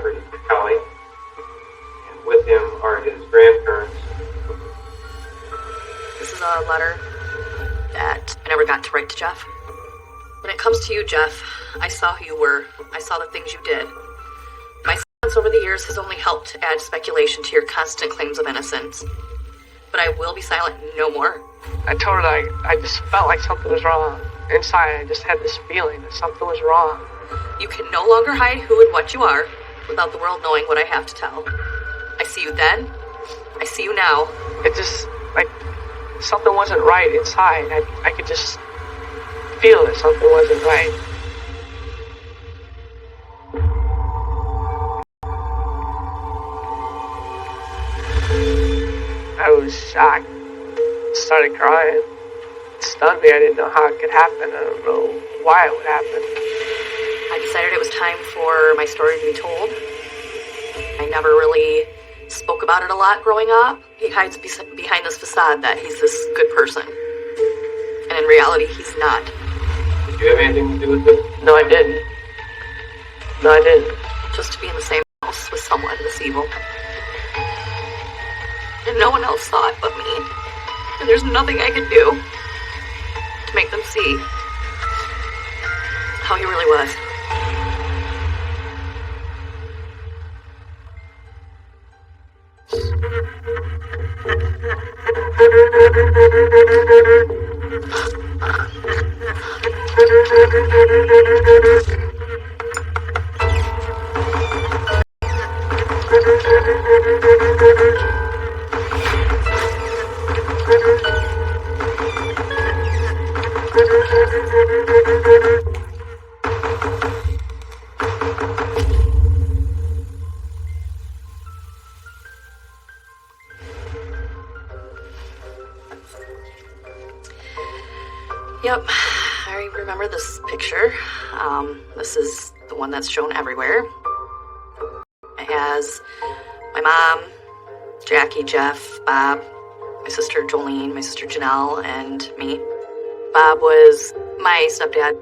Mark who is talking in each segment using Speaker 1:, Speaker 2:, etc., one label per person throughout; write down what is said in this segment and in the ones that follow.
Speaker 1: shepherd is Kelly, and with him are his grandparents.
Speaker 2: This is a letter that I never got to write to Jeff. When it comes to you, Jeff, I saw who you were. I saw the things you did. My silence over the years has only helped to add speculation to your constant claims of innocence. But I will be silent no more.
Speaker 3: I told her I just felt like something was wrong. Inside, I just had this feeling that something was wrong.
Speaker 2: You can no longer hide who and what you are without the world knowing what I have to tell. I see you then. I see you now.
Speaker 3: It just, like, something wasn't right inside. I could just feel that something wasn't right. I was shocked. Started crying. It stunned me. I didn't know how it could happen. I don't know why it would happen.
Speaker 2: I decided it was time for my story to be told. I never really spoke about it a lot growing up. He hides behind this facade that he's this good person. And in reality, he's not.
Speaker 1: Did you have anything to do with this?
Speaker 3: No, I didn't. No, I didn't.
Speaker 2: Just to be in the same house with someone this evil. And no one else saw it but me. And there's nothing I could do to make them see how he really was. Yep, I remember this picture. This is the one that's shown everywhere. It has my mom, Jackie, Jeff, Bob, my sister Jolene, my sister Janelle, and me. Bob was my stepdad.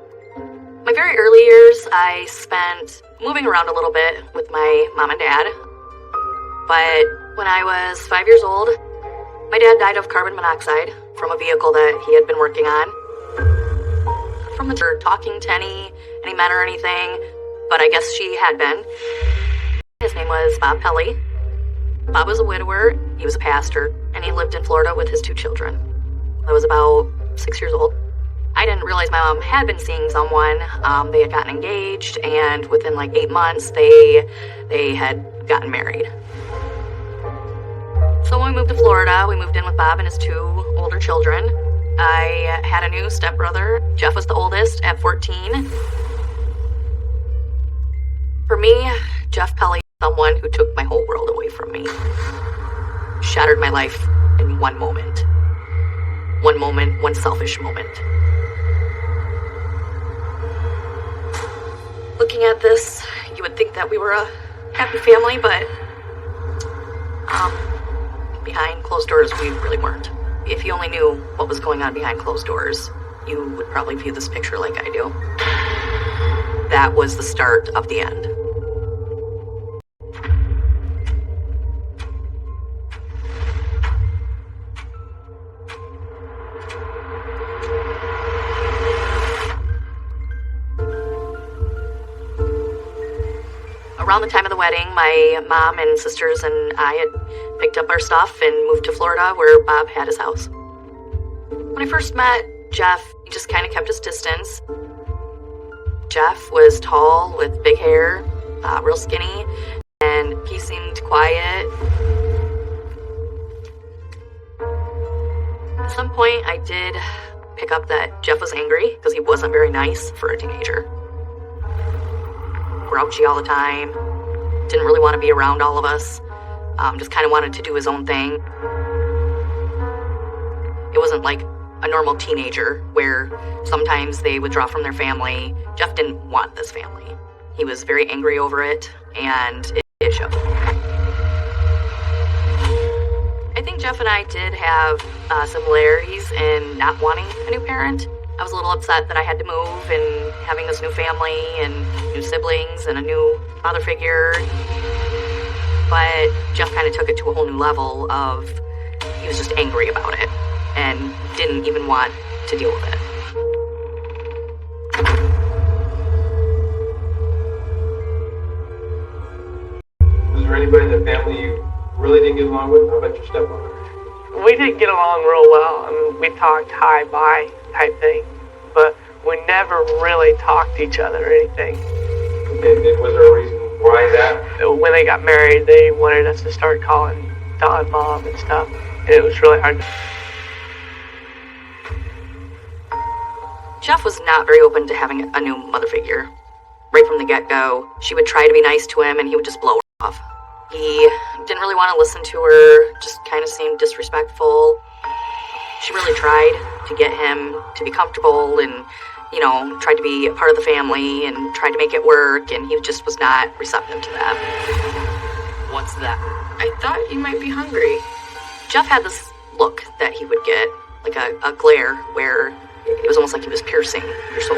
Speaker 2: My very early years, I spent moving around a little bit with my mom and dad. But when I was 5 years old, my dad died of carbon monoxide from a vehicle that he had been working on. From the talking to any men or anything, but I guess she had been. His name was Bob Pelly. Bob was a widower, he was a pastor, and he lived in Florida with his 2 children. I was about 6 years old. I didn't realize my mom had been seeing someone. They had gotten engaged, and within like 8 months, they had gotten married. So when we moved to Florida, we moved in with Bob and his 2 older children. I had a new stepbrother. Jeff was the oldest at 14. For me, Jeff Pelly is someone who took my whole world away from me. Shattered my life in one moment. One selfish moment. Looking at this, you would think that we were a happy family, but behind closed doors, we really weren't. If you only knew what was going on behind closed doors, you would probably view this picture like I do. That was the start of the end. Around the time of the wedding, my mom and sisters and I had picked up our stuff and moved to Florida where Bob had his house. When I first met Jeff, he just kind of kept his distance. Jeff was tall with big hair, real skinny, and he seemed quiet. At some point, I did pick up that Jeff was angry because he wasn't very nice for a teenager. Grouchy all the time, didn't really want to be around all of us, just kind of wanted to do his own thing. It wasn't like a normal teenager where sometimes they withdraw from their family. Jeff didn't want this family. He was very angry over it, and it showed. I think Jeff and I did have similarities in not wanting a new parent. I was a little upset that I had to move and having this new family and new siblings and a new father figure. But Jeff kind of took it to a whole new level of, he was just angry about it and didn't even want to deal with it.
Speaker 1: Was there anybody in the family you really didn't get along with? How about your stepmother?
Speaker 3: We didn't get along real well. I mean, we talked hi-bye type thing, but we never really talked to each other or anything.
Speaker 1: And was there a reason why that?
Speaker 3: When they got married, they wanted us to start calling Don Mom and stuff, and it was really hard.
Speaker 2: Jeff was not very open to having a new mother figure. Right from the get-go, she would try to be nice to him and he would just blow her off. He didn't really want to listen to her, just kind of seemed disrespectful. She really tried to get him to be comfortable and, tried to be a part of the family and tried to make it work, and he just was not receptive to that.
Speaker 4: What's that?
Speaker 2: I thought you might be hungry. Jeff had this look that he would get, like a glare, where it was almost like he was piercing your soul.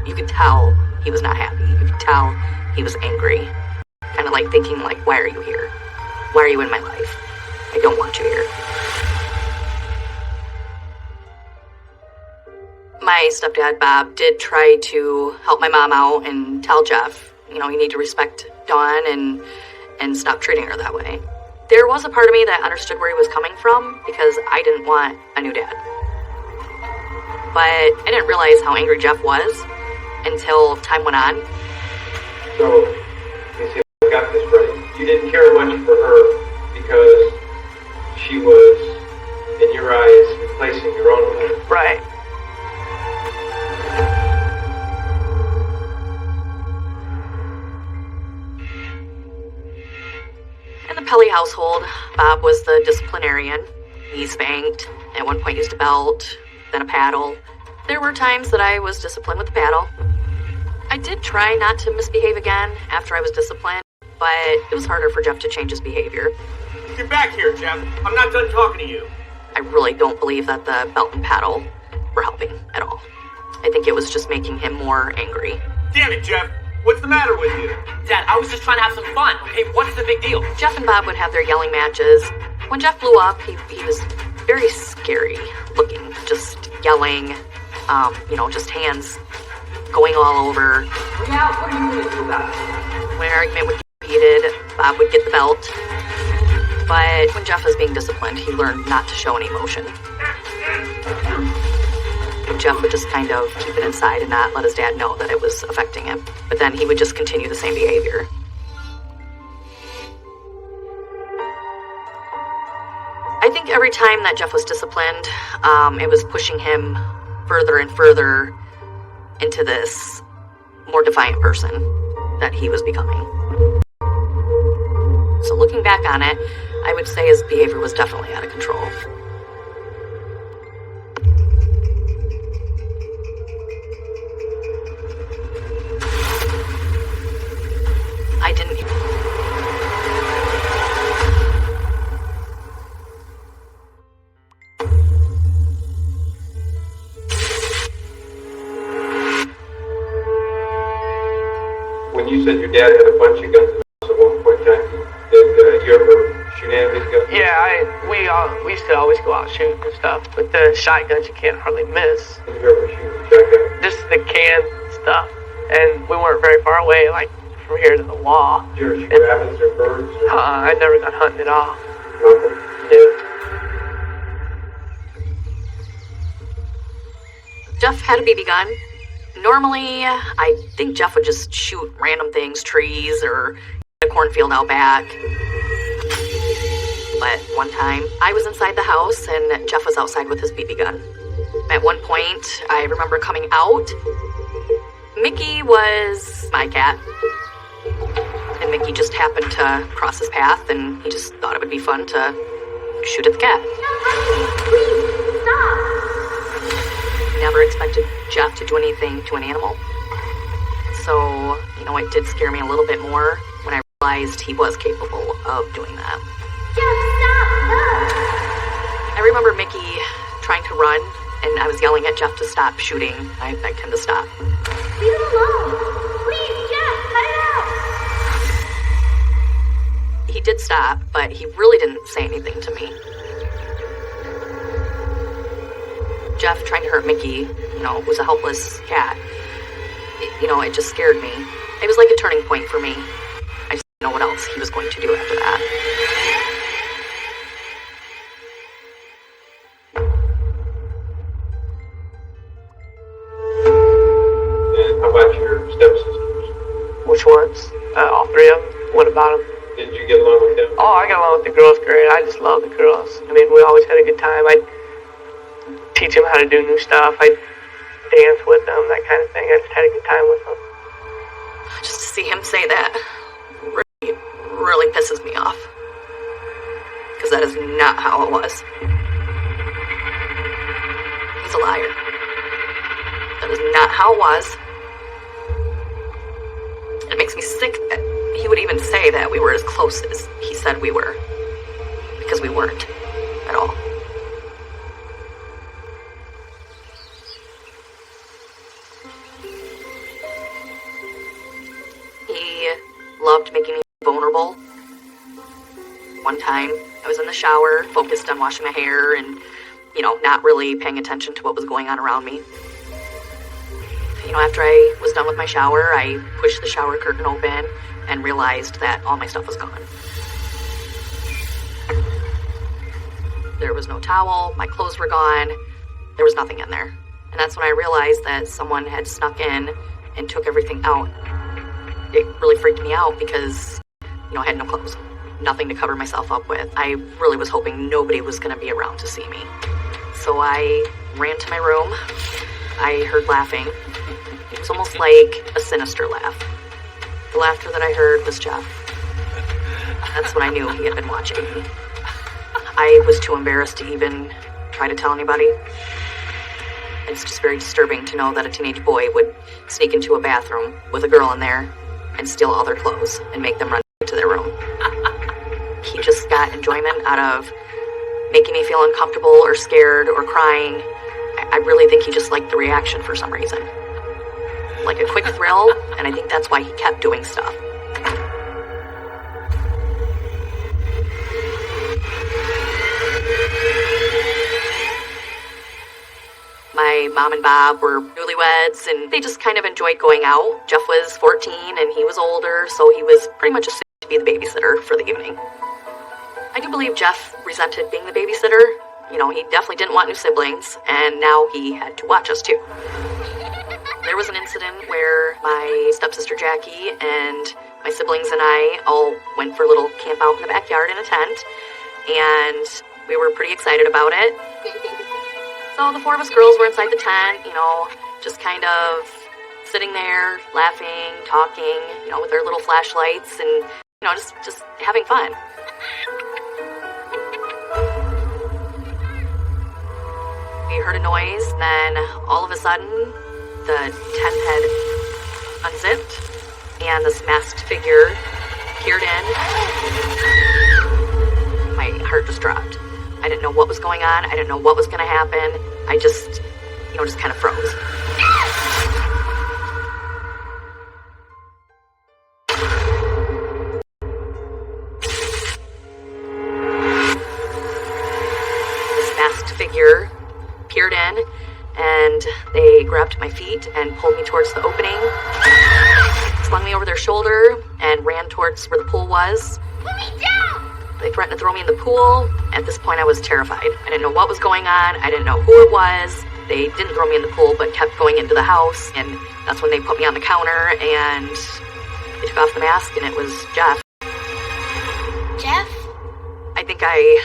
Speaker 2: You could tell he was not happy. You could tell he was angry. Kind of like thinking, like, why are you here? Why are you in my life? I don't want you here. My stepdad, Bob, did try to help my mom out and tell Jeff, you need to respect Dawn and stop treating her that way. There was a part of me that understood where he was coming from because I didn't want a new dad. But I didn't realize how angry Jeff was until time went on.
Speaker 1: So, let me see if I got this right. You didn't care much for her because she was, in your eyes, replacing your own mother.
Speaker 3: Right.
Speaker 2: In the Pelly household, Bob was the disciplinarian. He spanked, at one point used a belt, then a paddle. There were times that I was disciplined with the paddle. I did try not to misbehave again after I was disciplined, but it was harder for Jeff to change his behavior.
Speaker 4: Get back here, Jeff. I'm not done talking to you.
Speaker 2: I really don't believe that the belt and paddle were helping at all. I think it was just making him more angry.
Speaker 4: Damn it, Jeff. What's the matter with you? Dad, I was just trying to have some fun. Hey, what's the big deal?
Speaker 2: Jeff and Bob would have their yelling matches. When Jeff blew up, he was very scary looking, just yelling, just hands going all over.
Speaker 4: Yeah, what are you going to do about it?
Speaker 2: When an argument would get heated, Bob would get the belt. But when Jeff was being disciplined, he learned not to show any emotion. Jeff would just kind of keep it inside and not let his dad know that it was affecting him. But then he would just continue the same behavior. I think every time that Jeff was disciplined, it was pushing him further and further into this more defiant person that he was becoming. So looking back on it, I would say his behavior was definitely out of control. I didn't.
Speaker 1: When you said your dad had a bunch of guns at one point in time, did you ever shoot any of his guns?
Speaker 3: Yeah, we used to always go out shooting and stuff, but the shotguns you can't hardly miss.
Speaker 1: Did you ever shoot a shotgun?
Speaker 3: Just the can stuff, and we weren't very far away, like from here to the wall.
Speaker 1: Did you ever shoot rabbits or birds?
Speaker 3: I never got hunting at all.
Speaker 1: Nothing?
Speaker 3: Yeah.
Speaker 2: Jeff had a BB gun. Normally, I think Jeff would just shoot random things, trees, or a cornfield out back. But one time, I was inside the house and Jeff was outside with his BB gun. At one point, I remember coming out. Mickey was my cat. And Mickey just happened to cross his path and he just thought it would be fun to shoot at the cat.
Speaker 5: Please, stop!
Speaker 2: Never expected Jeff to do anything to an animal. So, it did scare me a little bit more when I realized he was capable of doing that.
Speaker 5: Jeff, stop! No!
Speaker 2: I remember Mickey trying to run and I was yelling at Jeff to stop shooting. I begged him to stop.
Speaker 5: Leave him alone. Please, Jeff, cut it out.
Speaker 2: He did stop, but he really didn't say anything to me. Jeff trying to hurt Mickey, who's a helpless cat, it just scared me. It was like a turning point for me. I just didn't know what else he was going to do after that.
Speaker 1: And how about your stepsisters?
Speaker 3: Which ones? All three of them? What about them?
Speaker 1: Did you get along with them?
Speaker 3: Oh, I got along with the girls great. I just love the girls. I mean, we always had a good time. I'd teach them how to do new stuff. I'd dance with them, that kind of thing. I just had a good time with them.
Speaker 2: Just to see him say that really pisses me off. Because that is not how it was. He's a liar. That is not how it was. It makes me sick that he would even say that we were as close as he said we were. Because we weren't at all. He loved making me vulnerable. One time, I was in the shower, focused on washing my hair and, not really paying attention to what was going on around me. After I was done with my shower, I pushed the shower curtain open and realized that all my stuff was gone. There was no towel, my clothes were gone, there was nothing in there. And that's when I realized that someone had snuck in and took everything out. It really freaked me out because, I had no clothes, nothing to cover myself up with. I really was hoping nobody was going to be around to see me. So I ran to my room. I heard laughing. It was almost like a sinister laugh. The laughter that I heard was Jeff. That's when I knew he had been watching me. I was too embarrassed to even try to tell anybody. It's just very disturbing to know that a teenage boy would sneak into a bathroom with a girl in there and steal all their clothes and make them run to their room. He just got enjoyment out of making me feel uncomfortable or scared or crying. I really think he just liked the reaction for some reason. Like a quick thrill, and I think that's why he kept doing stuff. My mom and Bob were newlyweds, and they just kind of enjoyed going out. Jeff was 14, and he was older, so he was pretty much assumed to be the babysitter for the evening. I do believe Jeff resented being the babysitter. He definitely didn't want new siblings, and now he had to watch us too. There was an incident where my stepsister Jackie and my siblings and I all went for a little camp out in the backyard in a tent, and we were pretty excited about it. So the four of us girls were inside the tent, just kind of sitting there, laughing, talking, with our little flashlights and, just having fun. We heard a noise, and then all of a sudden, the tent had unzipped, and this masked figure peered in. My heart just dropped. I didn't know what was going on. I didn't know what was going to happen. I just kind of froze. This masked figure peered in, and they grabbed my feet and pulled me towards the opening, slung me over their shoulder, and ran towards where the pool was.
Speaker 5: Put me down!
Speaker 2: They threatened to throw me in the pool. At this point, I was terrified. I didn't know what was going on. I didn't know who it was. They didn't throw me in the pool, but kept going into the house, and that's when they put me on the counter, and they took off the mask, and it was Jeff.
Speaker 5: Jeff?
Speaker 2: I think I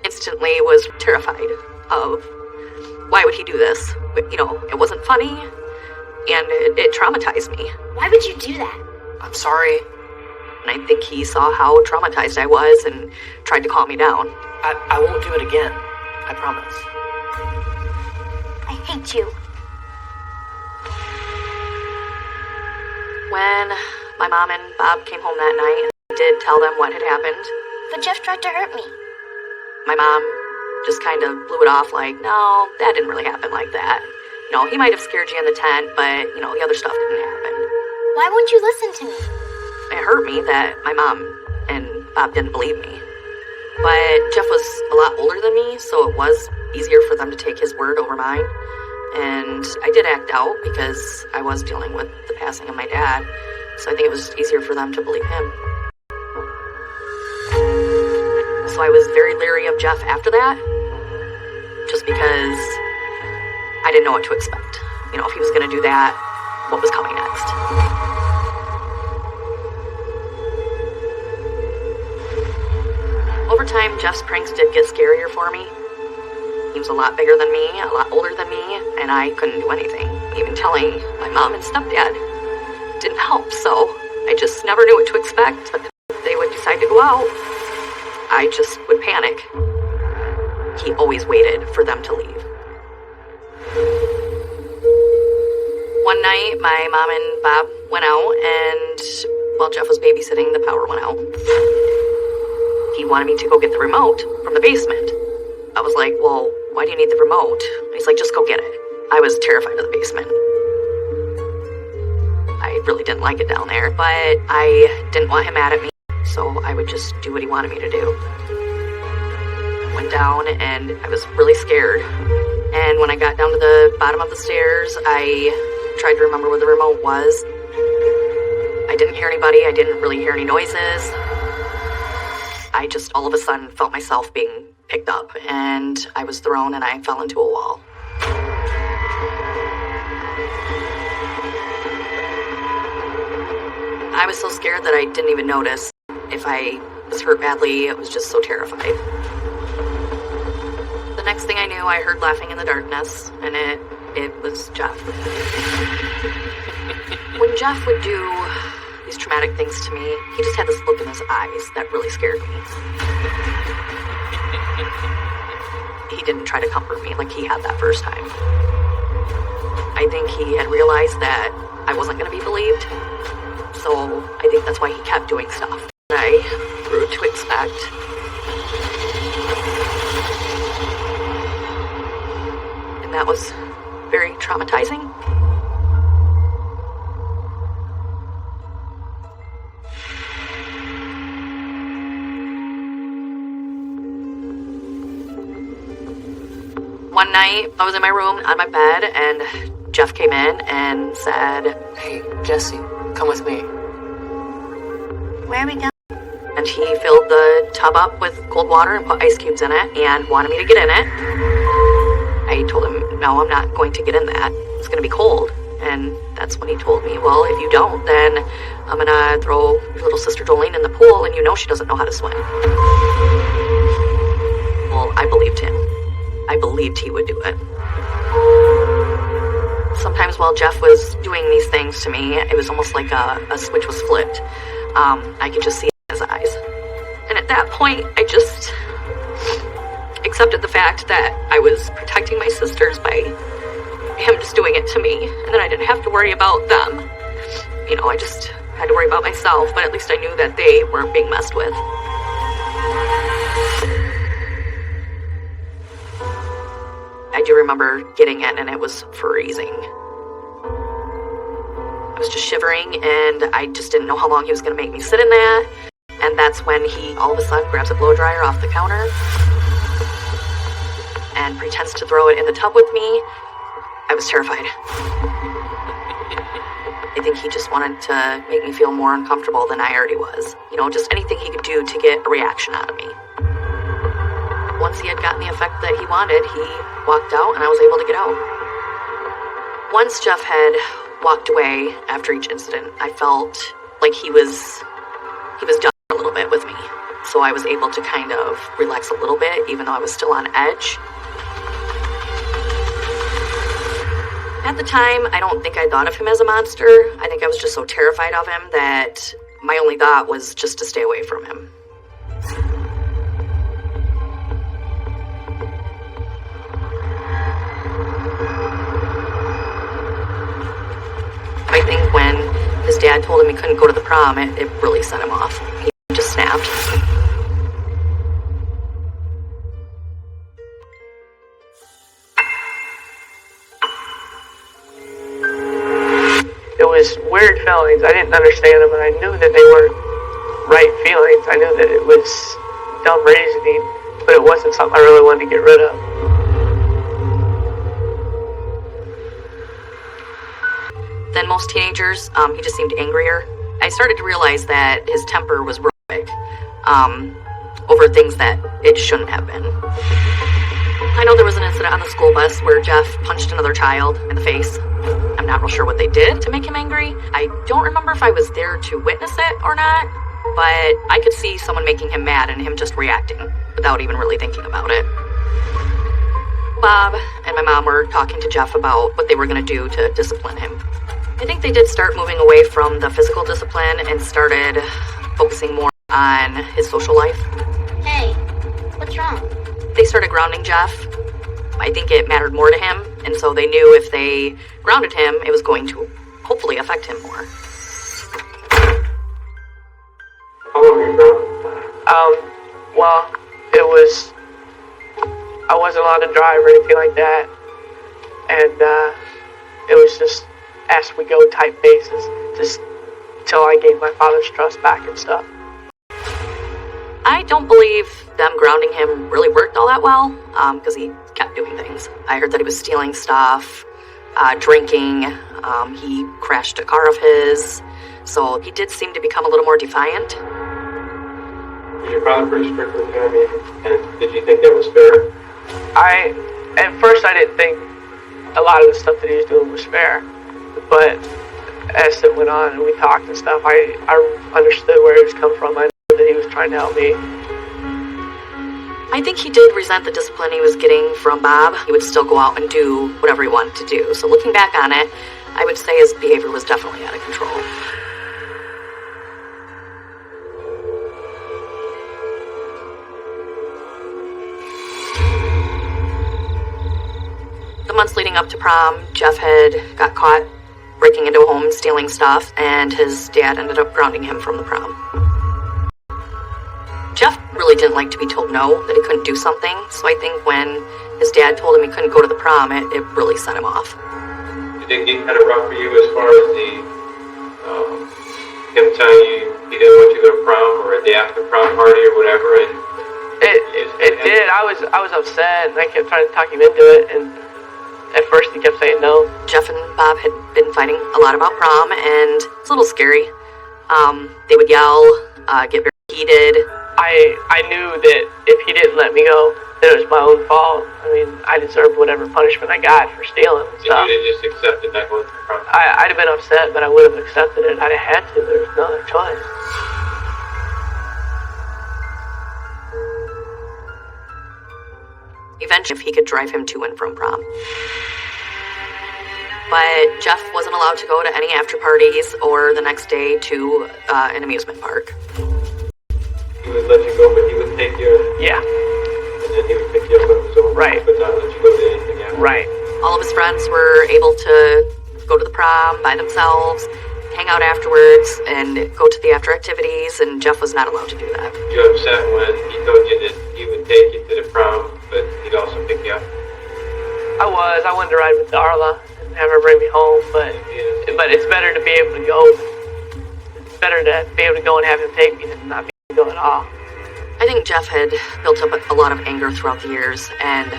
Speaker 2: instantly was terrified of why would he do this? But, it wasn't funny, and it traumatized me.
Speaker 5: Why would you do that?
Speaker 4: I'm sorry.
Speaker 2: And I think he saw how traumatized I was and tried to calm me down.
Speaker 4: I won't do it again. I promise.
Speaker 5: I hate you.
Speaker 2: When my mom and Bob came home that night, I did tell them what had happened.
Speaker 5: But Jeff tried to hurt me.
Speaker 2: My mom just kind of blew it off like, no, that didn't really happen like that. He might have scared you in the tent, but, the other stuff didn't happen.
Speaker 5: Why won't you listen to me?
Speaker 2: It hurt me that my mom and Bob didn't believe me. But Jeff was a lot older than me, so it was easier for them to take his word over mine. And I did act out because I was dealing with the passing of my dad, so I think it was just easier for them to believe him. So I was very leery of Jeff after that, just because I didn't know what to expect. If he was going to do that, what was coming next? Over time, Jeff's pranks did get scarier for me. He was a lot bigger than me, a lot older than me, and I couldn't do anything. Even telling my mom and stepdad didn't help, so I just never knew what to expect. But if they would decide to go out, I just would panic. He always waited for them to leave. One night, my mom and Bob went out, and while Jeff was babysitting, the power went out. He wanted me to go get the remote from the basement. I was like, well, why do you need the remote? And he's like, just go get it. I was terrified of the basement. I really didn't like it down there, but I didn't want him mad at me, so I would just do what he wanted me to do. I went down, and I was really scared. And when I got down to the bottom of the stairs, I tried to remember where the remote was. I didn't hear anybody. I didn't really hear any noises. I just all of a sudden felt myself being picked up, and I was thrown, and I fell into a wall. I was so scared that I didn't even notice if I was hurt badly. I was just so terrified. The next thing I knew, I heard laughing in the darkness, and it was Jeff. When Jeff would do these traumatic things to me, he just had this look in his eyes that really scared me. He didn't try to comfort me like he had that first time. I think he had realized that I wasn't going to be believed, so I think that's why he kept doing stuff that I grew to expect. And that was very traumatizing. One night, I was in my room on my bed, and Jeff came in and said,
Speaker 3: Hey, Jesse, come with me.
Speaker 5: Where are we going?
Speaker 2: and he filled the tub up with cold water and put ice cubes in it and wanted me to get in it. I told him, no, I'm not going to get in that. It's going to be cold. And that's when he told me, well, if you don't, then I'm going to throw your little sister Jolene in the pool, and you know she doesn't know how to swim. Well, I believed him. I believed he would do it. Sometimes while Jeff was doing these things to me, it was almost like a switch was flipped. I could just see it in his eyes. And at that point, I just accepted the fact that I was protecting my sisters by him just doing it to me, and then I didn't have to worry about them. You know, I just had to worry about myself, but at least I knew that they weren't being messed with. I do remember getting in, and it was freezing. I was just shivering, and I just didn't know how long he was going to make me sit in that. And that's when he all of a sudden grabs a blow dryer off the counter and pretends to throw it in the tub with me. I was terrified. I think he just wanted to make me feel more uncomfortable than I already was. You know, just anything he could do to get a reaction out of me. Once he had gotten the effect that he wanted, he walked out and I was able to get out. Once Jeff had walked away after each incident, I felt like he was done a little bit with me. So I was able to kind of relax a little bit, even though I was still on edge. At the time, I don't think I thought of him as a monster. I think I was just so terrified of him that my only thought was just to stay away from him. I think when his dad told him he couldn't go to the prom, it really set him off. He just snapped.
Speaker 3: feelings. I didn't understand them, and I knew that they weren't right feelings. I knew that it was dumb reasoning, but it wasn't something I really wanted to get rid of.
Speaker 2: Than most teenagers, he just seemed angrier. I started to realize that his temper was real big, over things that it shouldn't have been. I know there was an incident on the school bus where Jeff punched another child in the face. I'm not real sure what they did to make him angry. I don't remember if I was there to witness it or not, but I could see someone making him mad and him just reacting without even really thinking about it. Bob and my mom were talking to Jeff about what they were going to do to discipline him. I think they did start moving away from the physical discipline and started focusing more on his social life.
Speaker 5: Hey, what's wrong?
Speaker 2: They started grounding Jeff. I think it mattered more to him, and so they knew if they grounded him, it was going to hopefully affect him more.
Speaker 1: How long were you grounded?
Speaker 3: Well, I wasn't allowed to drive or anything like that, and it was just as we go type basis, just till I gained my father's trust back and stuff.
Speaker 2: I don't believe them grounding him really worked all that well, because he kept doing things. I heard that he was stealing stuff, drinking, he crashed a car of his, so he did seem to become a little more defiant.
Speaker 1: Was your father pretty strict with you? I mean, and did you think that was fair?
Speaker 3: At first I didn't think a lot of the stuff that he was doing was fair, but as it went on and we talked and stuff, I understood where he was coming from. I knew that he was trying to help me.
Speaker 2: I think he did resent the discipline he was getting from Bob. He would still go out and do whatever he wanted to do. So looking back on it, I would say his behavior was definitely out of control. The months leading up to prom, Jeff had got caught breaking into a home and stealing stuff, and his dad ended up grounding him from the prom. Jeff really didn't like to be told no, that he couldn't do something, so I think when his dad told him he couldn't go to the prom, it really set him off.
Speaker 1: Did it get kind of rough for you as far as him telling you he didn't want you to go to prom or at the after prom party or whatever? And
Speaker 3: It did. I was upset, and I kept trying to talk him into it, and at first he kept saying no.
Speaker 2: Jeff and Bob had been fighting a lot about prom, and it's a little scary. They would yell, get very heated.
Speaker 3: I knew that if he didn't let me go, that it was my own fault. I mean, I deserved whatever punishment I got for stealing and stuff.
Speaker 1: You didn't just accept it not going to the prom?
Speaker 3: I'd have been upset, but I would have accepted it. I'd have had to. There was no other choice.
Speaker 2: Eventually, if he could drive him to and from prom. But Jeff wasn't allowed to go to any after parties or the next day to an amusement park.
Speaker 1: He would let you go, but he would take you,
Speaker 3: Yeah,
Speaker 1: and then he would pick you up when it was over,
Speaker 3: Right.
Speaker 1: but not let you go to anything after.
Speaker 3: right.
Speaker 2: All of his friends were able to go to the prom by themselves, hang out afterwards, and go to the after activities, and Jeff was not allowed to do that.
Speaker 1: You upset when he told you that he would take you to the prom, but he'd also pick you up?
Speaker 3: I wanted to ride with Darla and have her bring me home, but it's better to be able to go. It's better to be able to go and have him take me than not be able to go at all.
Speaker 2: I think Jeff had built up a lot of anger throughout the years, and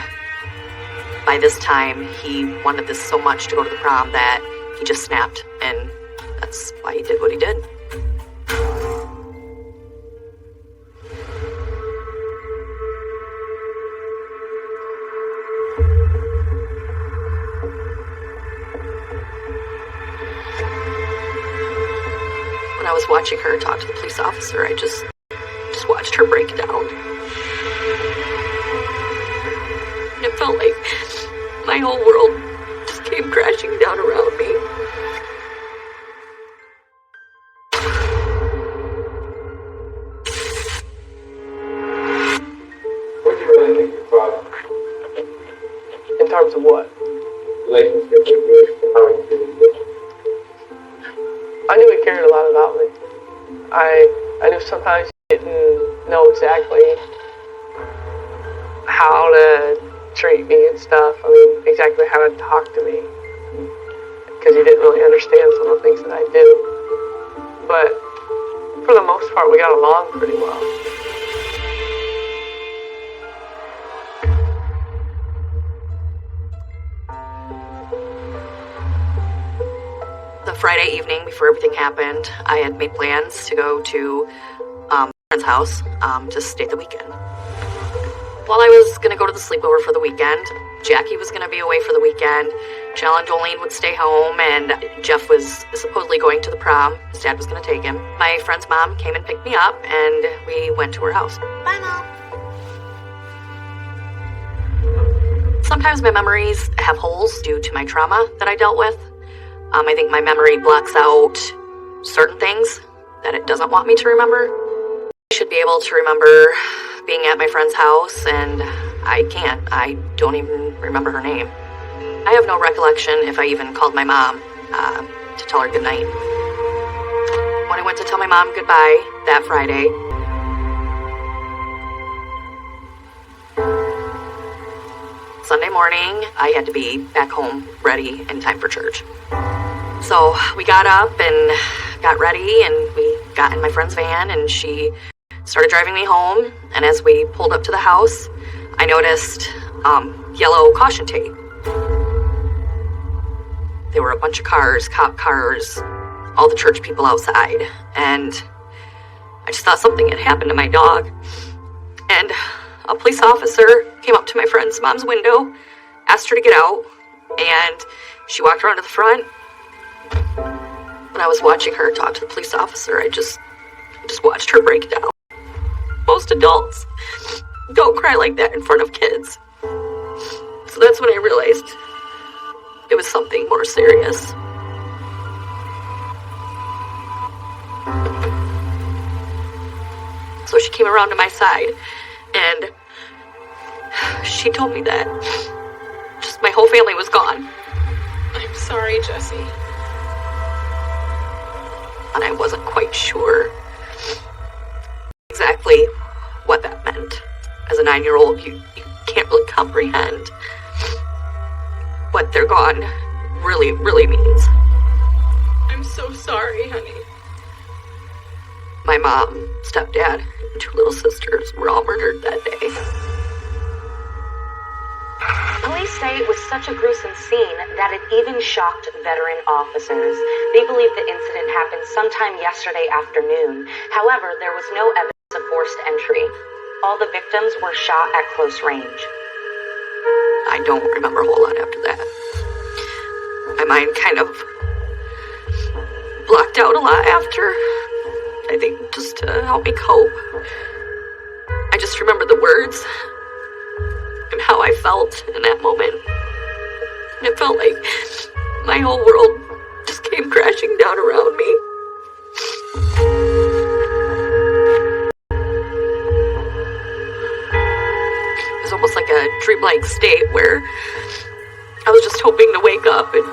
Speaker 2: by this time, he wanted this so much to go to the prom that he just snapped, and that's why he did what he did. When I was watching her talk to the police officer, I just watched her break down. And it felt like my whole world just came crashing down around me.
Speaker 1: What do you really think your father,
Speaker 3: In terms of what?
Speaker 1: relationship with you, how he treated you?
Speaker 3: I knew he cared a lot about me. I knew sometimes he didn't know exactly how to treat me and stuff. I mean, exactly how to talk to me. Because he didn't really understand some of the things that I do. but for the most part, we got along pretty well.
Speaker 2: The Friday evening before everything happened, I had made plans to go to a friend's house to stay the weekend. While I was going to go to the sleepover for the weekend, Jackie was going to be away for the weekend, Janelle and Jolene would stay home, and Jeff was supposedly going to the prom. His dad was going to take him. My friend's mom came and picked me up, and we went to her house.
Speaker 5: Bye, Mom.
Speaker 2: Sometimes my memories have holes due to my trauma that I dealt with. I think my memory blocks out certain things that it doesn't want me to remember. I should be able to remember being at my friend's house, and I can't. I don't even remember her name. I have no recollection if I even called my mom to tell her goodnight. When I went to tell my mom goodbye that Friday, Sunday morning, I had to be back home ready in time for church. So we got up and got ready, and we got in my friend's van, and she started driving me home. And as we pulled up to the house, I noticed yellow caution tape. There were a bunch of cars, cop cars, all the church people outside, and I just thought something had happened to my dog. And a police officer came up to my friend's mom's window, asked her to get out, and she walked around to the front. When I was watching her talk to the police officer, I just watched her break down. Most adults don't cry like that in front of kids. So that's when I realized it was something more serious. So she came around to my side, and she told me that just my whole family was gone.
Speaker 6: I'm sorry, Jesse.
Speaker 2: And I wasn't quite sure exactly what that meant. As a 9-year-old, you can't really comprehend what they're gone really, really means.
Speaker 6: I'm so sorry, honey.
Speaker 2: My mom, stepdad, and 2 little sisters were all murdered that day.
Speaker 7: Police say it was such a gruesome scene that it even shocked veteran officers. They believe the incident happened sometime yesterday afternoon. However, there was no evidence of forced entry. All the victims were shot at close range.
Speaker 2: I don't remember a whole lot after that. My mind kind of blocked out a lot after. I think just to help me cope. I just remember the words and how I felt in that moment. And it felt like my whole world just came crashing down around me. It was almost like a dreamlike state where I was just hoping to wake up and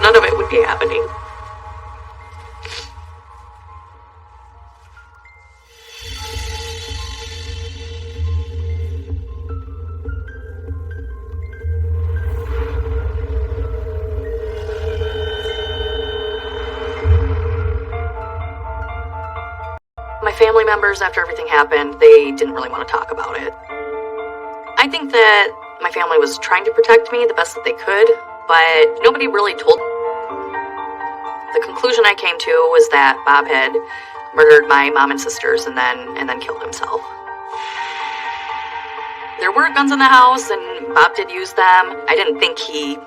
Speaker 2: none of it would be happening. My family members, after everything happened, they didn't really want to talk about it. I think that my family was trying to protect me the best that they could, but nobody really told. The conclusion I came to was that Bob had murdered my mom and sisters and then killed himself. There were guns in the house, and Bob did use them. I didn't think he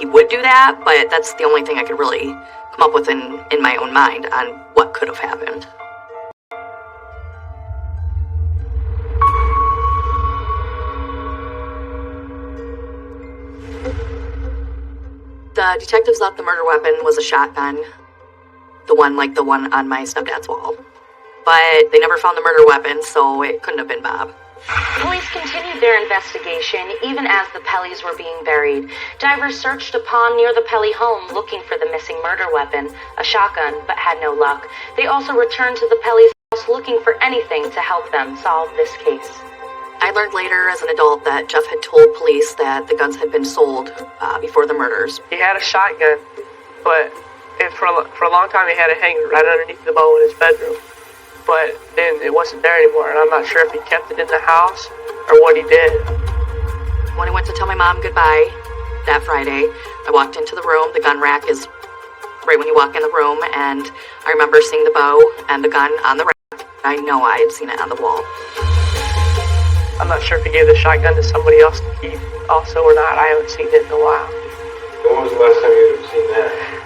Speaker 2: would do that, but that's the only thing I could really come up with in my own mind on what could have happened. The detectives thought the murder weapon was a shotgun, the one on my stepdad's wall. But they never found the murder weapon, so it couldn't have been Bob.
Speaker 7: Police continued their investigation even as the Pellys were being buried. Divers searched a pond near the Pelly home looking for the missing murder weapon, a shotgun, but had no luck. They also returned to the Pellys' house looking for anything to help them solve this case.
Speaker 2: I learned later as an adult that Jeff had told police that the guns had been sold before the murders.
Speaker 3: He had a shotgun, but And for a long time, he had it hanging right underneath the bow in his bedroom. But then it wasn't there anymore, and I'm not sure if he kept it in the house or what he did.
Speaker 2: When I went to tell my mom goodbye that Friday, I walked into the room. The gun rack is right when you walk in the room, and I remember seeing the bow and the gun on the rack. I know I had seen it on the wall.
Speaker 3: I'm not sure if he gave the shotgun to somebody else to keep also or not. I haven't seen it in a while.
Speaker 1: When was the last time you've seen that?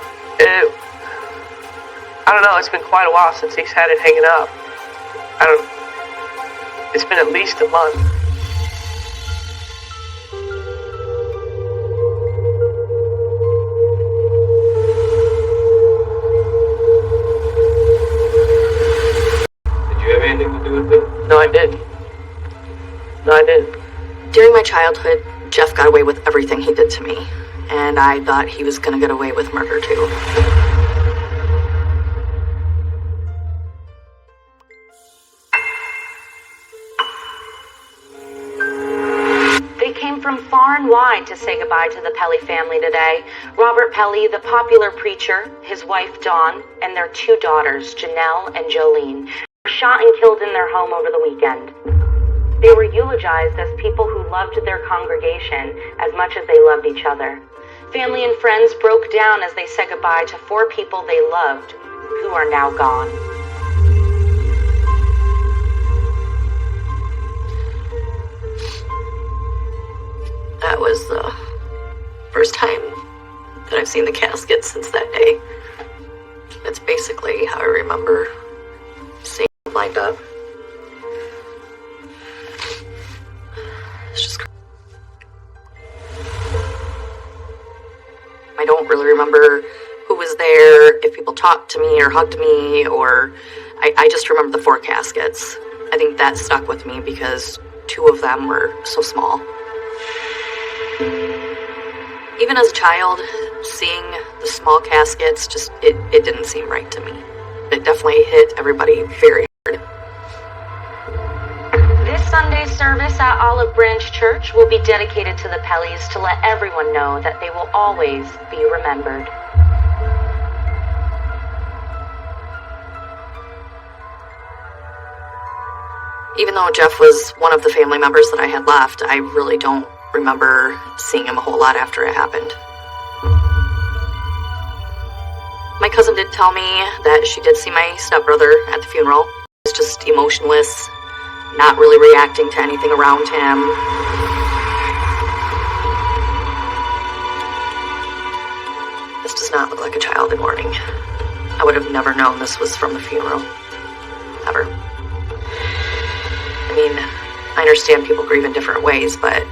Speaker 3: I don't know, it's been quite a while since he's had it hanging up. It's been at least a month.
Speaker 1: Did you have anything to do with it?
Speaker 3: No, I didn't.
Speaker 2: During my childhood, Jeff got away with everything he did to me, and I thought he was gonna get away with murder too.
Speaker 7: They came from far and wide to say goodbye to the Pelly family today. Robert Pelly, the popular preacher, his wife Dawn, and their 2 daughters, Janelle and Jolene, were shot and killed in their home over the weekend. They were eulogized as people who loved their congregation as much as they loved each other. Family and friends broke down as they said goodbye to 4 people they loved, who are now gone.
Speaker 2: That was the first time that I've seen the casket since that day. That's basically how I remember seeing them lined up. It's just crazy. I don't really remember who was there, if people talked to me or hugged me, or I just remember the 4 caskets. I think that stuck with me because 2 of them were so small. Even as a child, seeing the small caskets, it didn't seem right to me. It definitely hit everybody very hard.
Speaker 7: This Sunday's service at Olive Branch Church will be dedicated to the Pellys to let everyone know that they will always be remembered.
Speaker 2: Even though Jeff was one of the family members that I had left, I really don't remember seeing him a whole lot after it happened. My cousin did tell me that she did see my stepbrother at the funeral. He was just emotionless, not really reacting to anything around him. This does not look like a child in mourning. I would have never known this was from the funeral. Ever. I mean, I understand people grieve in different ways, but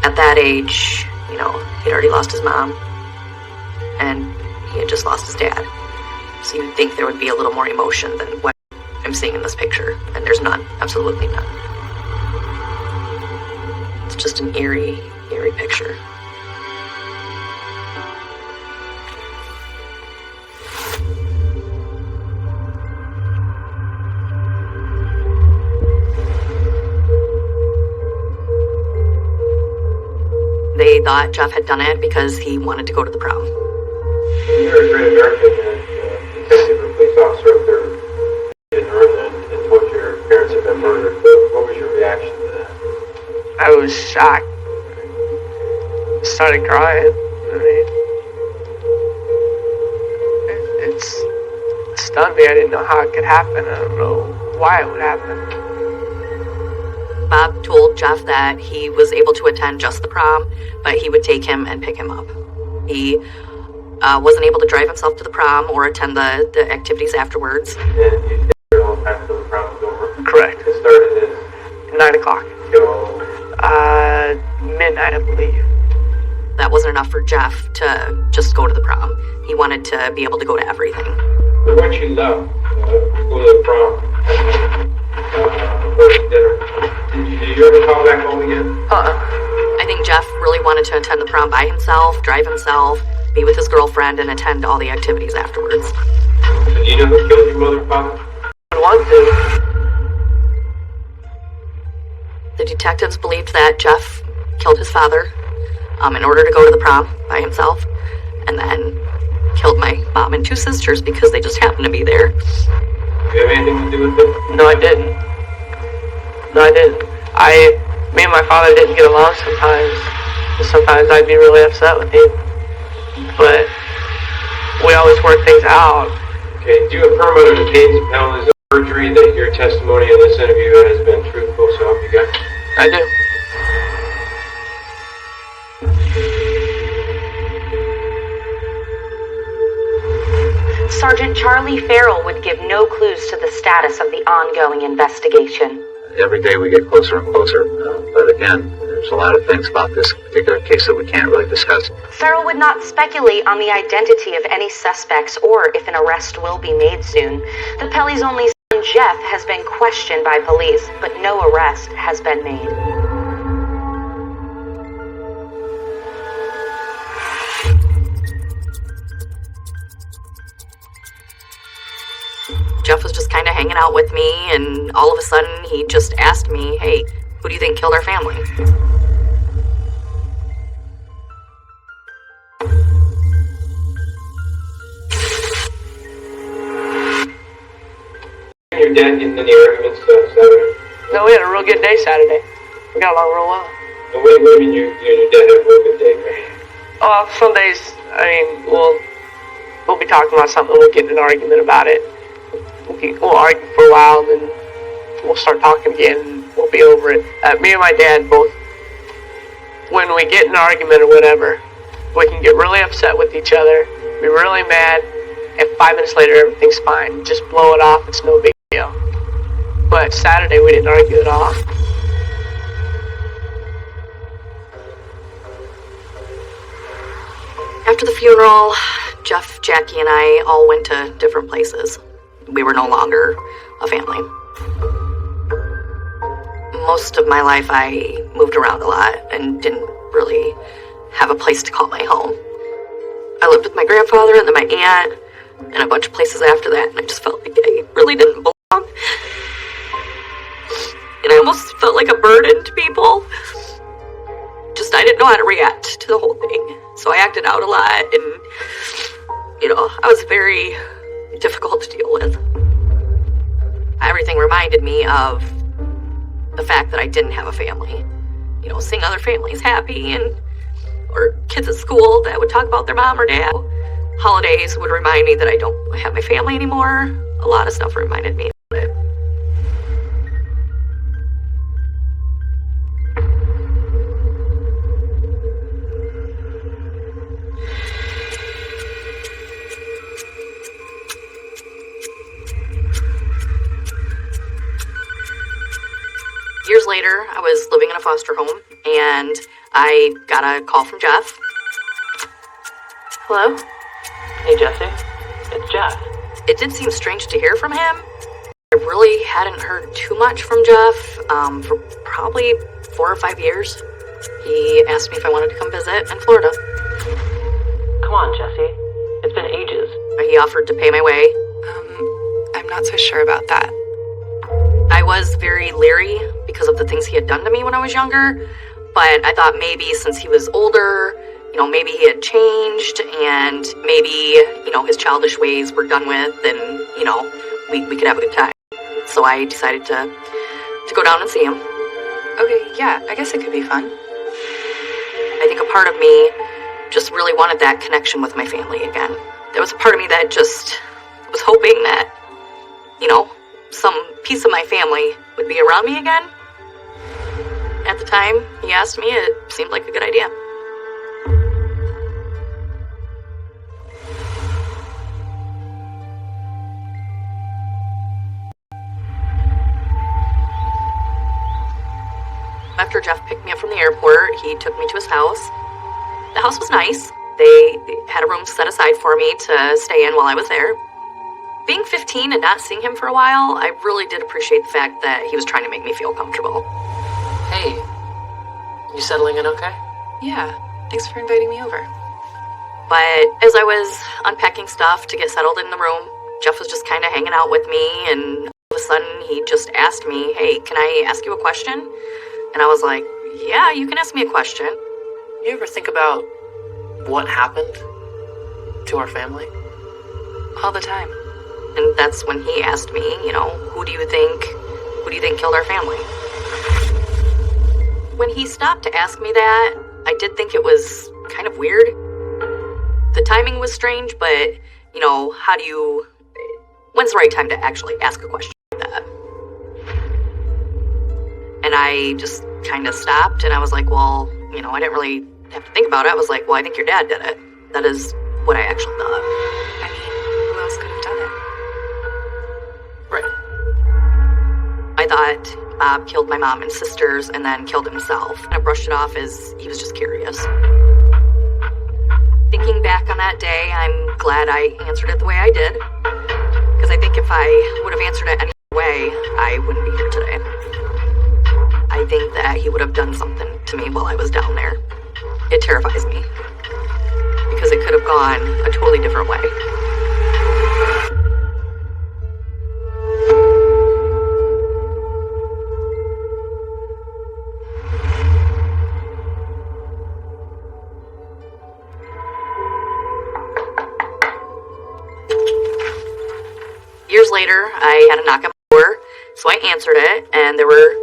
Speaker 2: at that age, you know, he'd already lost his mom, and he had just lost his dad. So you'd think there would be a little more emotion than what I'm seeing in this picture, and there's none, absolutely none. It's just an eerie picture. They thought Jeff had done it because he wanted to go to the prom.
Speaker 1: You're a great American and detective or police officer up there in Northern and told your parents had been murdered. What was your reaction to that?
Speaker 3: I was shocked. I started crying. I mean, it stunned me. I didn't know how it could happen. I don't know why it would happen.
Speaker 2: Bob told Jeff that he was able to attend just the prom, but he would take him and pick him up. He wasn't able to drive himself to the prom or attend the activities afterwards.
Speaker 1: And you stayed there all the time until the prom was over?
Speaker 3: Correct.
Speaker 1: It started at
Speaker 3: 9 o'clock.
Speaker 1: till
Speaker 3: Midnight, I believe.
Speaker 2: That wasn't enough for Jeff to just go to the prom. He wanted to be able to go to everything.
Speaker 1: So once you left, go to the prom, go to dinner, did you ever call back home again?
Speaker 2: I think Jeff really wanted to attend the prom by himself, drive himself, be with his girlfriend, and attend all the activities afterwards.
Speaker 1: So do you know who killed your mother and father?
Speaker 3: I would want to.
Speaker 2: The detectives believed that Jeff killed his father in order to go to the prom by himself, and then killed my mom and 2 sisters because they just happened to be there.
Speaker 1: Do you have anything to do with it?
Speaker 3: No, I didn't. Me and my father didn't get along sometimes. Sometimes I'd be really upset with him. But we always worked things out.
Speaker 1: Okay, do you affirm under the pains and penalties of perjury that your testimony in this interview has been truthful, so help you God?
Speaker 3: I do.
Speaker 7: Sergeant Charlie Farrell would give no clues to the status of the ongoing investigation.
Speaker 8: Every day we get closer and closer, but again, there's a lot of things about this particular case that we can't really discuss.
Speaker 7: Farrell would not speculate on the identity of any suspects or if an arrest will be made soon. The Pelly's only son, Jeff, has been questioned by police, but no arrest has been made.
Speaker 2: Jeff was just kind of hanging out with me, and all of a sudden he just asked me, hey, who do you think killed our family?
Speaker 1: Your dad getting any arguments Saturday?
Speaker 3: No, we had a real good day Saturday. We got along real well.
Speaker 1: No, what do you mean you and your dad had a real good day, right?
Speaker 3: Oh, some days, we'll be talking about something, we'll get in an argument about it. We'll argue for a while, and then we'll start talking again, and we'll be over it. Me and my dad both, when we get in an argument or whatever, we can get really upset with each other, be really mad, and 5 minutes later everything's fine. Just blow it off, it's no big deal. But Saturday we didn't argue at all.
Speaker 2: After the funeral, Jeff, Jackie, and I all went to different places. We were no longer a family. Most of my life I moved around a lot and didn't really have a place to call my home. I lived with my grandfather and then my aunt and a bunch of places after that, and I just felt like I really didn't belong. And I almost felt like a burden to people. Just I didn't know how to react to the whole thing. So I acted out a lot, and I was very difficult to deal with. Everything reminded me of the fact that I didn't have a family. Seeing other families happy or kids at school that would talk about their mom or dad. Holidays would remind me that I don't have my family anymore. A lot of stuff reminded me of it. Years later, I was living in a foster home, and I got a call from Jeff. Hello?
Speaker 3: Hey Jesse, it's Jeff.
Speaker 2: It did seem strange to hear from him. I really hadn't heard too much from Jeff for probably 4 or 5 years. He asked me if I wanted to come visit in Florida.
Speaker 3: Come on, Jesse. It's been ages.
Speaker 2: He offered to pay my way.
Speaker 6: I'm not so sure about that.
Speaker 2: I was very leery because of the things he had done to me when I was younger, but I thought maybe since he was older, maybe he had changed, and maybe, his childish ways were done with, and, we could have a good time. So I decided to go down and see him.
Speaker 6: Okay, yeah, I guess it could be fun.
Speaker 2: I think a part of me just really wanted that connection with my family again. There was a part of me that just was hoping that, some piece of my family would be around me again. At the time he asked me, it seemed like a good idea. After Jeff picked me up from the airport, he took me to his house. The house was nice. They had a room set aside for me to stay in while I was there. Being 15 and not seeing him for a while, I really did appreciate the fact that he was trying to make me feel comfortable.
Speaker 9: Hey, you settling in okay?
Speaker 6: Yeah, thanks for inviting me over.
Speaker 2: But as I was unpacking stuff to get settled in the room, Jeff was just kind of hanging out with me, and all of a sudden he just asked me, hey, can I ask you a question? And I was like, yeah, you can ask me a question.
Speaker 9: You ever think about what happened? To our family?
Speaker 6: All the time.
Speaker 2: And that's when he asked me, who do you think killed our family? When he stopped to ask me that, I did think it was kind of weird. The timing was strange, but, when's the right time to actually ask a question like that? And I just kind of stopped, and I was like, well, I didn't really have to think about it. I was like, well, I think your dad did it. That is what I actually thought.
Speaker 6: I mean, who else could have done it?
Speaker 9: Right.
Speaker 2: I thought Bob killed my mom and sisters and then killed himself. And I brushed it off as he was just curious. Thinking back on that day, I'm glad I answered it the way I did. Because I think if I would have answered it any other way, I wouldn't be here today. I think that he would have done something to me while I was down there. It terrifies me. Because it could have gone a totally different way. Years later, I had a knock on my door, so I answered it, and there were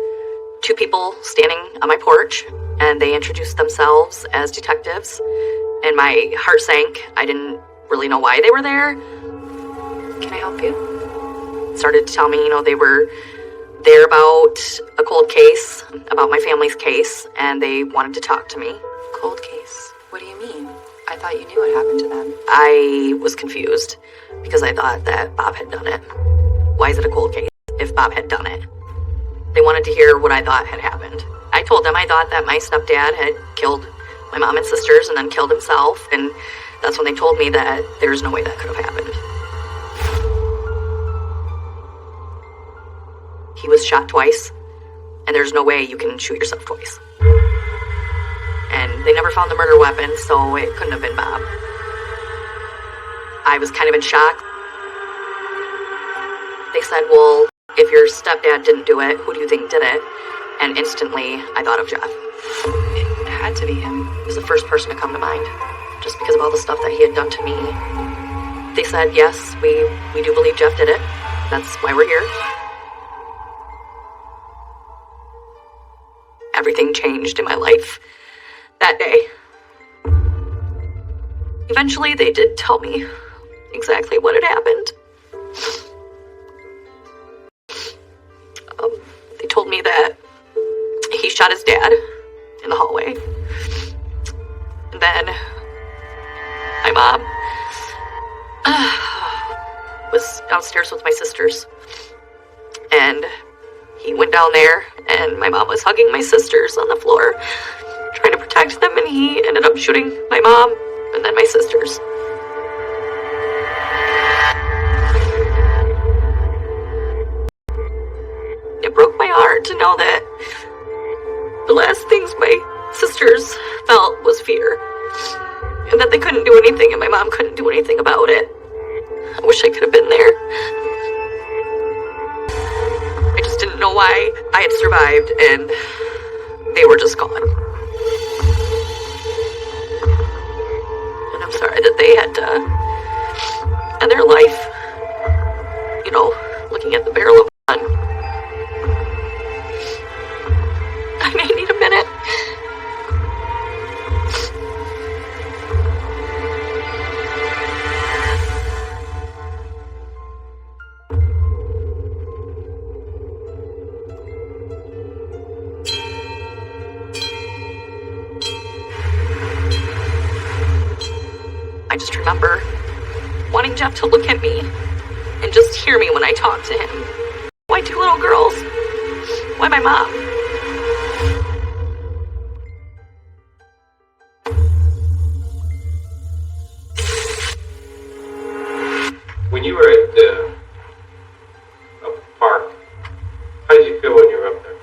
Speaker 2: two people standing on my porch, and they introduced themselves as detectives, and my heart sank. I didn't really know why they were there.
Speaker 6: Can I help you?
Speaker 2: Started to tell me, they were there about a cold case, about my family's case, and they wanted to talk to me.
Speaker 6: Cold case? What do you mean? I thought you knew what happened to them.
Speaker 2: I was confused because I thought that Bob had done it. Why is it a cold case if Bob had done it? They wanted to hear what I thought had happened. I told them I thought that my stepdad had killed my mom and sisters and then killed himself, and that's when they told me that there's no way that could have happened. He was shot twice, and there's no way you can shoot yourself twice. And they never found the murder weapon, so it couldn't have been Bob. I was kind of in shock. They said, well, if your stepdad didn't do it, who do you think did it? And instantly, I thought of Jeff.
Speaker 6: It had to be him.
Speaker 2: He was the first person to come to mind, just because of all the stuff that he had done to me. They said, yes, we do believe Jeff did it. That's why we're here. Everything changed in my life that day. Eventually, they did tell me exactly what had happened. They told me that he shot his dad in the hallway. And then my mom was downstairs with my sisters. And he went down there, and my mom was hugging my sisters on the floor, trying to protect them, and he ended up shooting my mom and then my sisters. It broke my heart to know that the last things my sisters felt was fear, and that they couldn't do anything, and my mom couldn't do anything about it. I wish I could have been there. I just didn't know why I had survived, and they were just gone. And I'm sorry that they had to end their life, looking at the barrel of a gun. I may need a minute. I just remember wanting Jeff to look at me and just hear me when I talk to him. Why two little girls? Why my mom?
Speaker 1: When you were at the park, how did you feel when you were up there?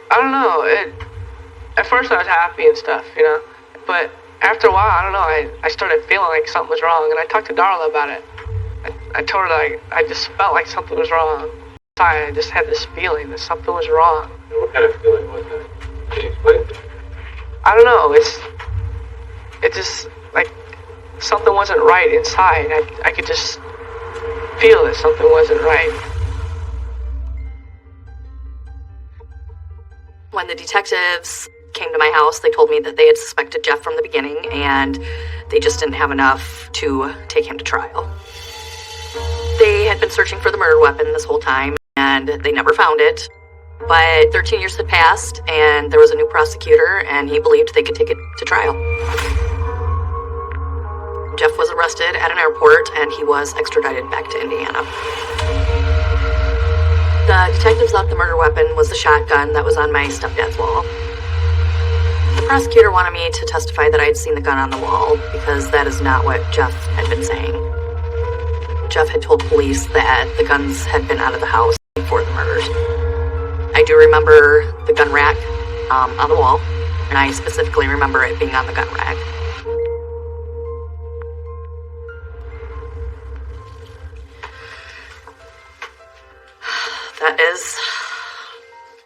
Speaker 3: I don't know. At first I was happy and stuff, but after a while, I don't know, I started feeling like something was wrong, and I talked to Darla about it. I told her I just felt like something was wrong. I just had this feeling that something was wrong.
Speaker 1: And what kind of feeling was that? Can you explain it?
Speaker 3: I don't know, it just, like, something wasn't right inside. I could just feel that something wasn't right.
Speaker 2: When the detectives came to my house, they told me that they had suspected Jeff from the beginning, and they just didn't have enough to take him to trial. They had been searching for the murder weapon this whole time, and they never found it. But 13 years had passed, and there was a new prosecutor, and he believed they could take it to trial. Jeff was arrested at an airport, and he was extradited back to Indiana. The detectives thought the murder weapon was the shotgun that was on my stepdad's wall. The prosecutor wanted me to testify that I had seen the gun on the wall, because that is not what Jeff had been saying. Jeff had told police that the guns had been out of the house before the murders. I do remember the gun rack on the wall, and I specifically remember it being on the gun rack. That is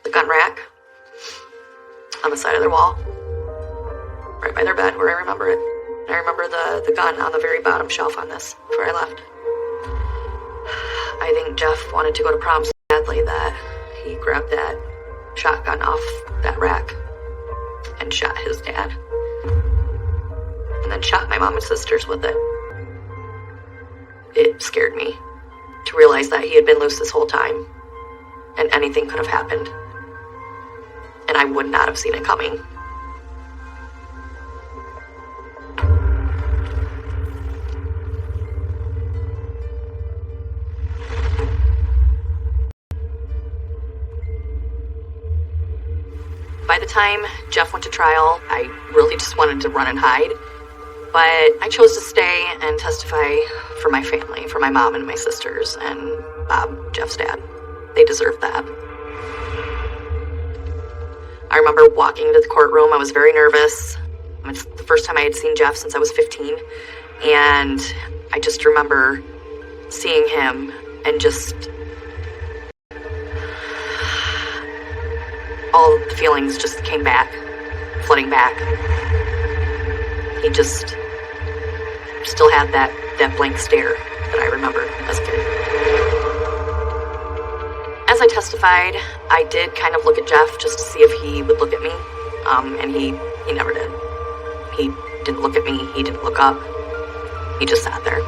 Speaker 2: the gun rack on the side of their wall, right by their bed where I remember it. And I remember the gun on the very bottom shelf on this, where I left. I think Jeff wanted to go to prom so badly that he grabbed that shotgun off that rack and shot his dad. And then shot my mom and sisters with it. It scared me to realize that he had been loose this whole time, and anything could have happened. And I would not have seen it coming. By the time Jeff went to trial, I really just wanted to run and hide. But I chose to stay and testify for my family, for my mom and my sisters, and Bob, Jeff's dad. They deserved that. I remember walking into the courtroom. I was very nervous. It's the first time I had seen Jeff since I was 15. And I just remember seeing him and just all the feelings just came back, flooding back. He just still had that blank stare that I remember as a kid. As I testified, I did kind of look at Jeff just to see if he would look at me, and he never did. He didn't look at me, he didn't look up, he just sat there. I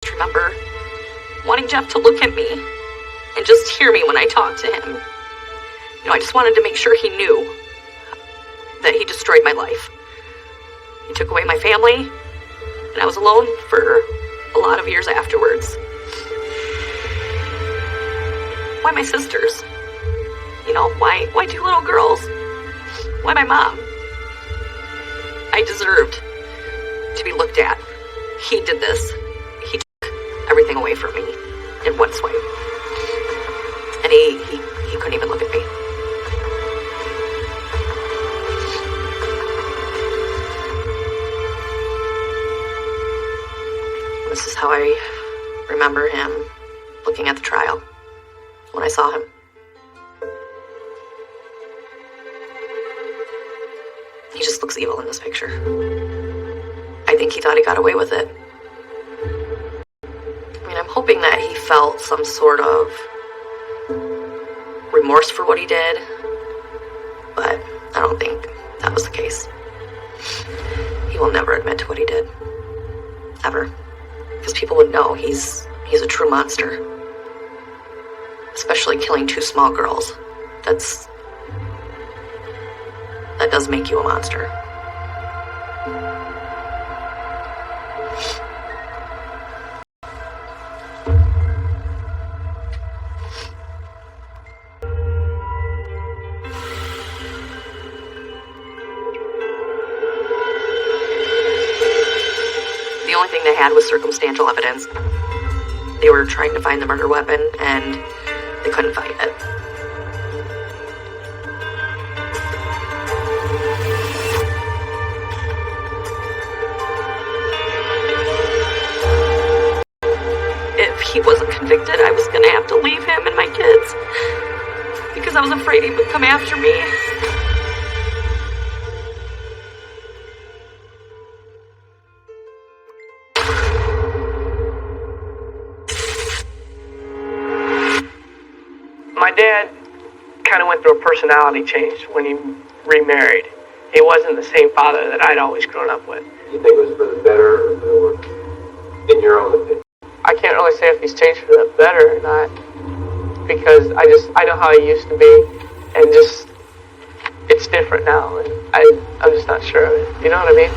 Speaker 2: just remember wanting Jeff to look at me and just hear me when I talked to him. You know, I just wanted to make sure he knew that he destroyed my life. He took away my family, and I was alone for a lot of years afterwards. Why my sisters? You know, why two little girls? Why my mom? I deserved to be looked at. He did this. He took everything away from me in one swipe. And he couldn't even look at me. This is how I remember him looking at the trial when I saw him. He just looks evil in this picture. I think he thought he got away with it. I mean, I'm hoping that he felt some sort of remorse for what he did, but I don't think that was the case. He will never admit to what he did. Ever. Because people would know he's a true monster. Especially killing two small girls. That does make you a monster. The only thing they had was circumstantial evidence. They were trying to find the murder weapon, and they couldn't find it. If he wasn't convicted, I was gonna have to leave him and my kids, because I was afraid he would come after me.
Speaker 3: dad kind of went through a personality change when he remarried. He wasn't the same father that I'd always grown up with.
Speaker 1: You think it was for the better or for the worse? In your own opinion?
Speaker 3: I can't really say if he's changed for the better or not, because I know how he used to be, and just, it's different now, and I'm just not sure of it. You know what I mean?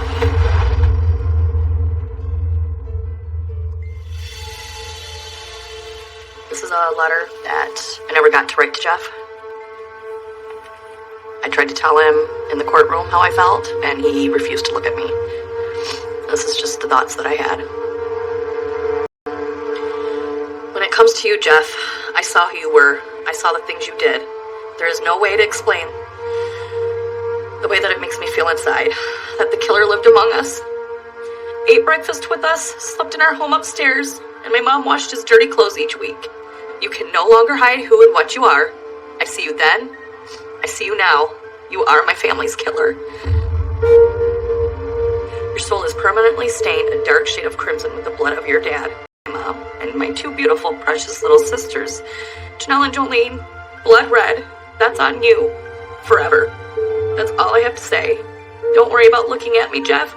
Speaker 2: This is a letter that I never got to write to Jeff. I tried to tell him in the courtroom how I felt, and he refused to look at me. This is just the thoughts that I had. When it comes to you, Jeff, I saw who you were. I saw the things you did. There is no way to explain the way that it makes me feel inside. That the killer lived among us, ate breakfast with us, slept in our home upstairs, and my mom washed his dirty clothes each week. You can no longer hide who and what you are. I see you then. I see you now. You are my family's killer. Your soul is permanently stained a dark shade of crimson with the blood of your dad, my mom, and my two beautiful, precious little sisters, Janelle and Jolene. Blood red. That's on you. Forever. That's all I have to say. Don't worry about looking at me, Jeff.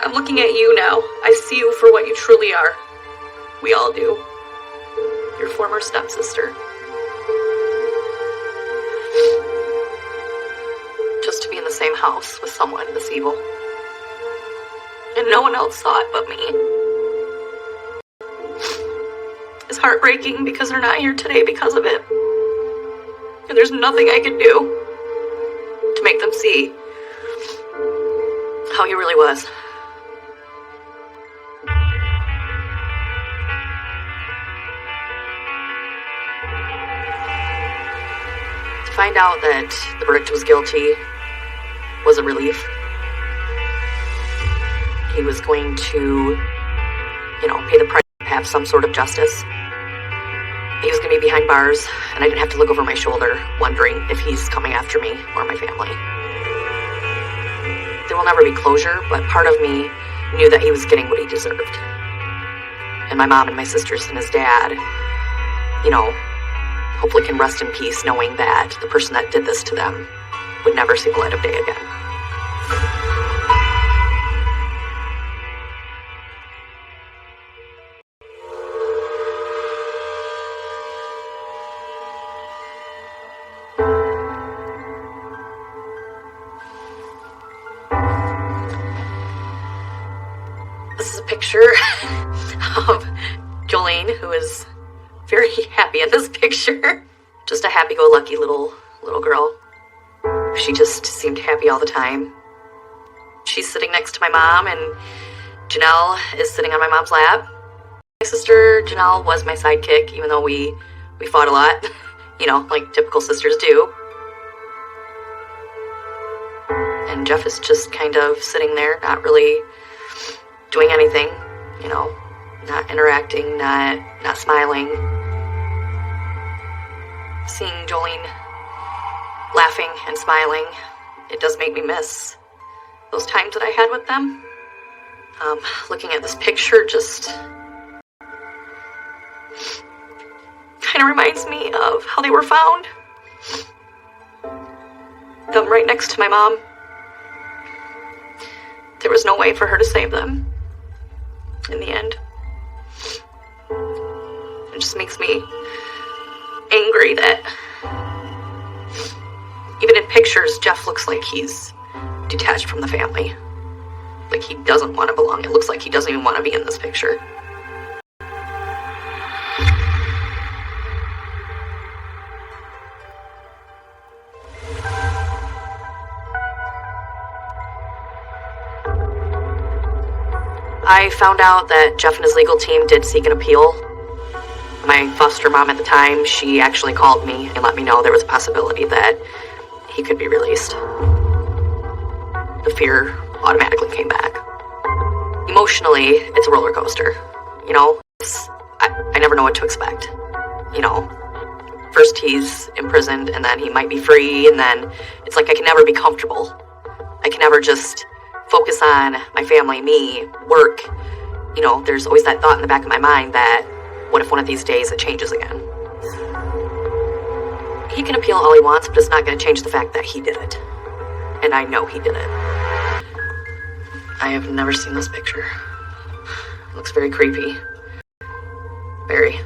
Speaker 2: I'm looking at you now. I see you for what you truly are. We all do. Your former stepsister. Just to be in the same house with someone this evil. And no one else saw it but me. It's heartbreaking because they're not here today because of it. And there's nothing I can do to make them see how he really was. To find out that the verdict was guilty was a relief. He was going to, pay the price to have some sort of justice. He was going to be behind bars, and I didn't have to look over my shoulder wondering if he's coming after me or my family. There will never be closure, but part of me knew that he was getting what he deserved. And my mom and my sisters and his dad, hopefully can rest in peace knowing that the person that did this to them would never see the light of day again. This is a picture of Jolene, who is very happy in this picture. Just a happy-go-lucky little girl. She just seemed happy all the time. She's sitting next to my mom, and Janelle is sitting on my mom's lap. My sister Janelle was my sidekick, even though we fought a lot, like typical sisters do. And Jeff is just kind of sitting there, not really doing anything, not interacting, not smiling. Seeing Jolene laughing and smiling, it does make me miss those times that I had with them. Looking at this picture just kind of reminds me of how they were found. Them right next to my mom. There was no way for her to save them in the end. It just makes me angry that even in pictures, Jeff looks like he's detached from the family. Like he doesn't want to belong. It looks like he doesn't even want to be in this picture. I found out that Jeff and his legal team did seek an appeal. My foster mom at the time, she actually called me and let me know there was a possibility that he could be released. The fear automatically came back. Emotionally, it's a roller coaster. I never know what to expect. First he's imprisoned, and then he might be free, and then it's like I can never be comfortable. I can never just focus on my family, me, work. There's always that thought in the back of my mind that what if one of these days it changes again? he can appeal all he wants, but it's not going to change the fact that he did it. And I know he did it. I have never seen this picture. It looks very creepy. Very.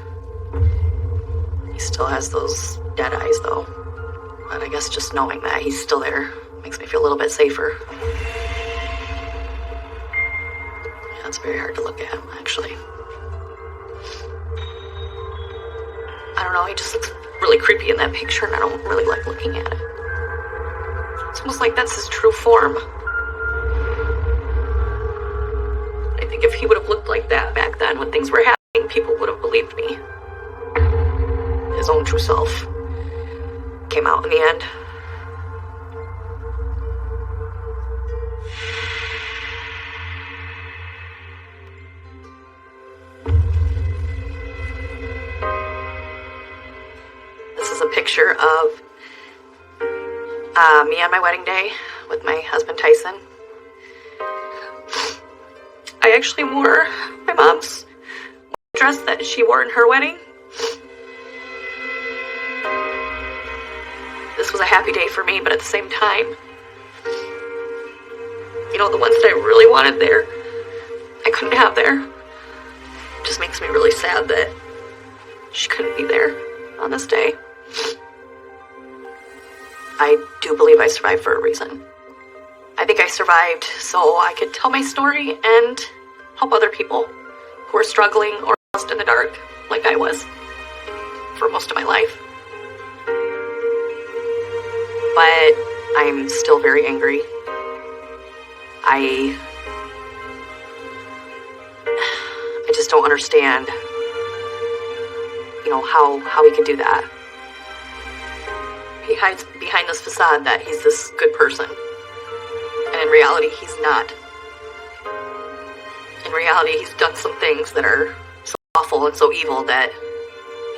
Speaker 2: He still has those dead eyes, though. But I guess just knowing that he's still there makes me feel a little bit safer. Yeah, it's very hard to look at him, actually. I don't know, he just looks really creepy in that picture, and I don't really like looking at it. It's almost like that's his true form. I think if he would have looked like that back then when things were happening, people would have believed me. His own true self came out in the end. This is a picture of me on my wedding day with my husband Tyson. I actually wore my mom's dress that she wore in her wedding. This was a happy day for me, but at the same time, you know, the ones that I really wanted there, I couldn't have there. It just makes me really sad that she couldn't be there on this day. I do believe I survived for a reason. I think I survived so I could tell my story and help other people who are struggling or lost in the dark like I was for most of my life. But I'm still very angry. I just don't understand, you know, how he could do that. He hides behind this facade that he's this good person. And in reality, he's not. In reality, he's done some things that are so awful and so evil that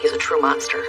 Speaker 2: he's a true monster.